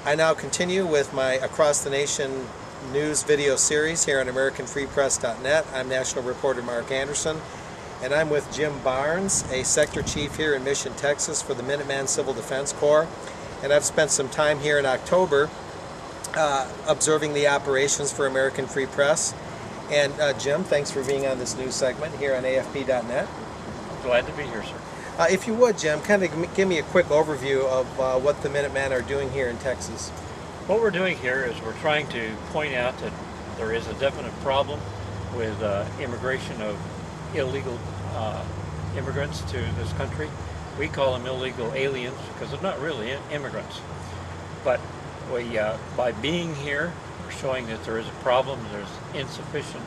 I now continue with my Across the Nation news video series here on AmericanFreePress.net. I'm National Reporter Mark Anderson, and I'm with Jim Barnes, a Sector Chief here in Mission, Texas for the Minuteman Civil Defense Corps. And I've spent some time here in October observing the operations for American Free Press. And Jim, thanks for being on this news segment here on AFP.net. Glad to be here, sir. If you would, Jim, kind of give me a quick overview of what the Minutemen are doing here in Texas. What we're doing here is we're trying to point out that there is a definite problem with immigration of illegal immigrants to this country. We call them illegal aliens because they're not really immigrants. But by being here, we're showing that there is a problem. There's insufficient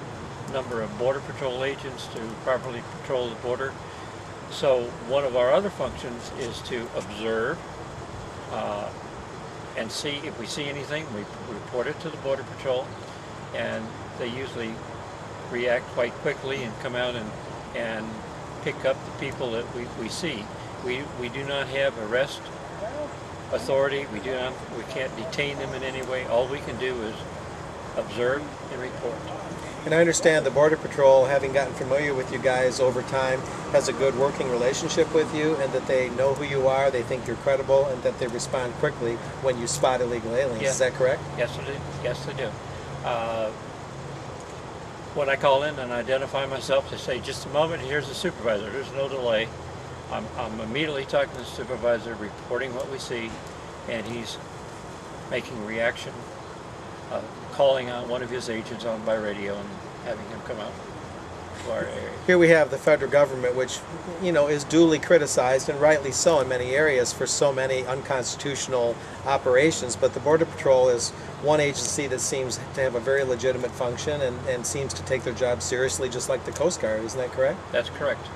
number of Border Patrol agents to properly patrol the border. So one of our other functions is to observe and see if we see anything. We report it to the Border Patrol, and they usually react quite quickly and come out and pick up the people that we see. We do not have arrest authority. We can't detain them in any way. All we can do is observe and report. And I understand the Border Patrol, having gotten familiar with you guys over time, has a good working relationship with you, and that they know who you are, they think you're credible, and that they respond quickly when you spot illegal aliens. Yeah. Is that correct? Yes, they do. Yes, they do. When I call in and identify myself, they say, just a moment, here's the supervisor. There's no delay. I'm immediately talking to the supervisor, reporting what we see, and he's making reaction, calling on one of his agents on by radio and having him come out to our area. Here we have the federal government, which is duly criticized, and rightly so in many areas, for so many unconstitutional operations. But the Border Patrol is one agency that seems to have a very legitimate function and seems to take their job seriously, just like the Coast Guard. Isn't that correct? That's correct.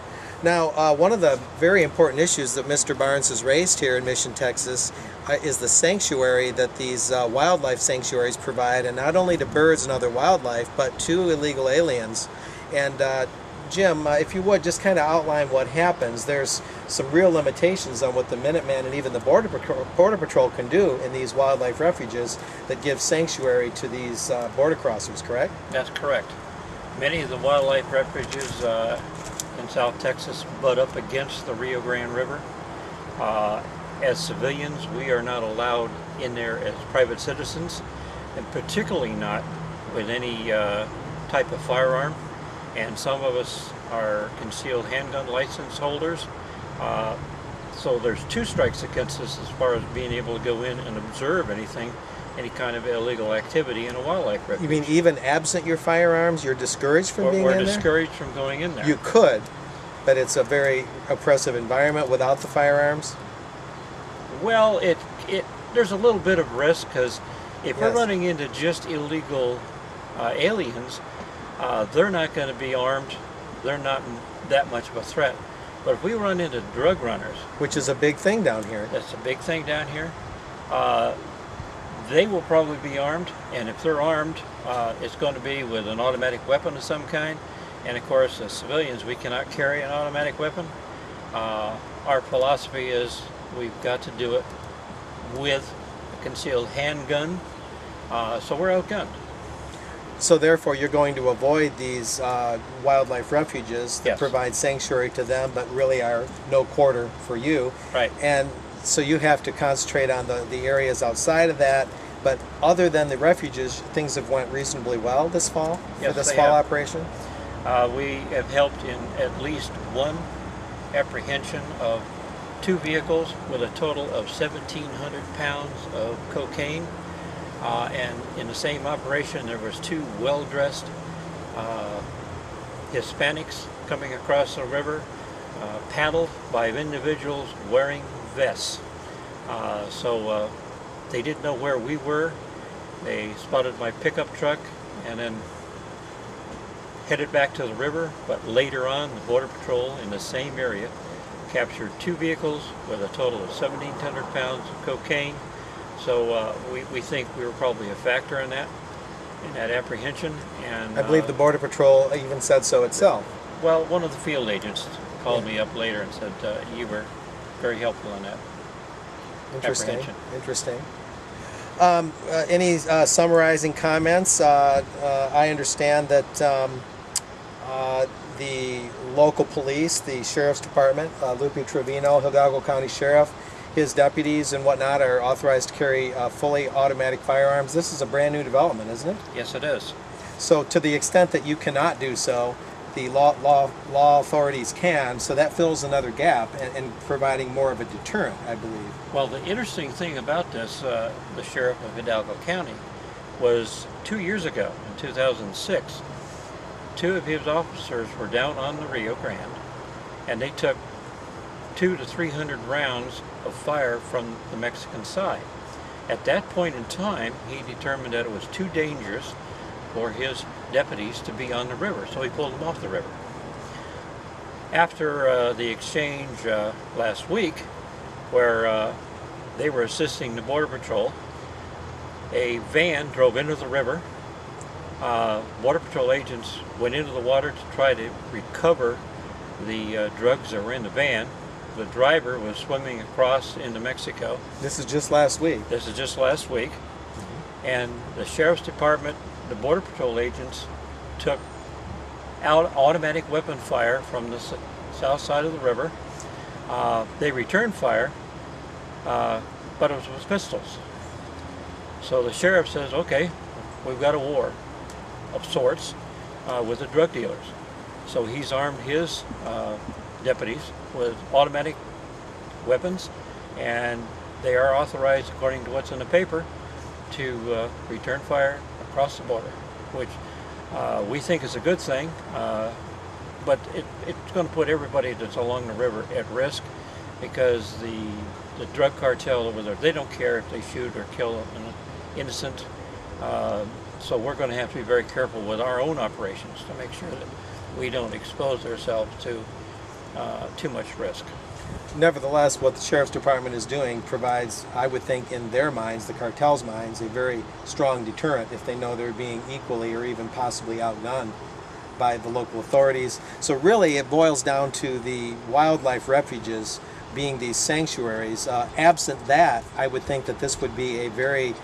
Now, one of the very important issues that Mr. Barnes has raised here in Mission, Texas, is the sanctuary that these wildlife sanctuaries provide, and not only to birds and other wildlife, but to illegal aliens. And Jim, if you would, just kind of outline what happens. There's some real limitations on what the Minutemen and even the Border Patrol can do in these wildlife refuges that give sanctuary to these border crossers, correct? That's correct. Many of the wildlife refuges in South Texas butt up against the Rio Grande River. As civilians, we are not allowed in there as private citizens, and particularly not with any type of firearm. And some of us are concealed handgun license holders. So there's two strikes against us as far as being able to go in and observe any kind of illegal activity in a wildlife refuge. You mean even absent your firearms, you're discouraged from being in there? We're discouraged from going in there. You could, but it's a very oppressive environment without the firearms? Well, there's a little bit of risk, because if we're running into just illegal aliens, they're not going to be armed. They're not that much of a threat. But if we run into drug runners, which is a big thing down here. That's a big thing down here. They will probably be armed, and if they're armed, it's going to be with an automatic weapon of some kind. And of course, as civilians, we cannot carry an automatic weapon. Our philosophy is we've got to do it with a concealed handgun, so we're outgunned. So therefore, you're going to avoid these wildlife refuges that provide sanctuary to them, but really are no quarter for you. Right. And so you have to concentrate on the areas outside of that. But other than the refuges, things have went reasonably well this fall for this fall operation? We have helped in at least one apprehension of 2 vehicles with a total of 1,700 pounds of cocaine. And in the same operation, there was 2 well-dressed Hispanics coming across the river, paddled by individuals wearing vests. So they didn't know where we were. They spotted my pickup truck and then headed back to the river. But later on, the Border Patrol in the same area captured 2 vehicles with a total of 1,700 pounds of cocaine. So we think we were probably a factor in that apprehension. And I believe the Border Patrol even said so itself. Well, one of the field agents called me up later and said you were very helpful in that apprehension. Interesting. Any summarizing comments? I understand that the local police, the Sheriff's Department, Lupe Trevino, Hidalgo County Sheriff, his deputies and whatnot are authorized to carry fully automatic firearms. This is a brand new development, isn't it? Yes, it is. So to the extent that you cannot do so, the law authorities can, so that fills another gap and providing more of a deterrent, I believe. Well, the interesting thing about this, the Sheriff of Hidalgo County, was 2 years ago, in 2006, 2 of his officers were down on the Rio Grande, and they took 200 to 300 rounds of fire from the Mexican side. At that point in time, he determined that it was too dangerous for his deputies to be on the river, so he pulled them off the river. After the exchange last week, where they were assisting the Border Patrol, a van drove into the river. Border Patrol agents went into the water to try to recover the drugs that were in the van. The driver was swimming across into Mexico. This is just last week. This is just last week. And the Sheriff's Department, the Border Patrol agents, took out automatic weapon fire from the south side of the river. They returned fire, but it was with pistols. So the sheriff says, okay, we've got a war of sorts with the drug dealers. So he's armed his deputies with automatic weapons, and they are authorized, according to what's in the paper, to return fire across the border, which we think is a good thing, but it's going to put everybody that's along the river at risk, because the drug cartel over there, they don't care if they shoot or kill an innocent, so we're going to have to be very careful with our own operations to make sure that we don't expose ourselves to too much risk. Nevertheless, what the Sheriff's Department is doing provides, I would think, in their minds, the cartel's minds, a very strong deterrent if they know they're being equally or even possibly outgunned by the local authorities. So really it boils down to the wildlife refuges being these sanctuaries. Absent that, I would think that this would be a very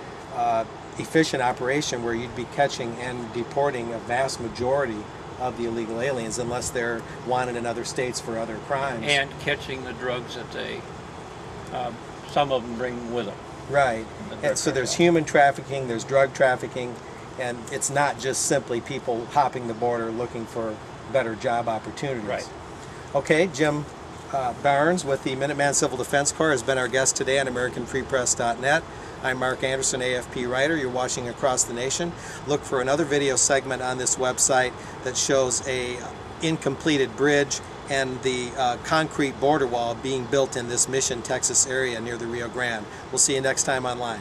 efficient operation where you'd be catching and deporting a vast majority of the illegal aliens, unless they're wanted in other states for other crimes. And catching the drugs that they, some of them bring with them. Right. And so there's human trafficking, there's drug trafficking, and it's not just simply people hopping the border looking for better job opportunities. Right. Okay, Jim Barnes with the Minuteman Civil Defense Corps has been our guest today on AmericanFreePress.net. I'm Mark Anderson, AFP writer. You're watching Across the Nation. Look for another video segment on this website that shows a incompleted bridge and the concrete border wall being built in this Mission, Texas area near the Rio Grande. We'll see you next time online.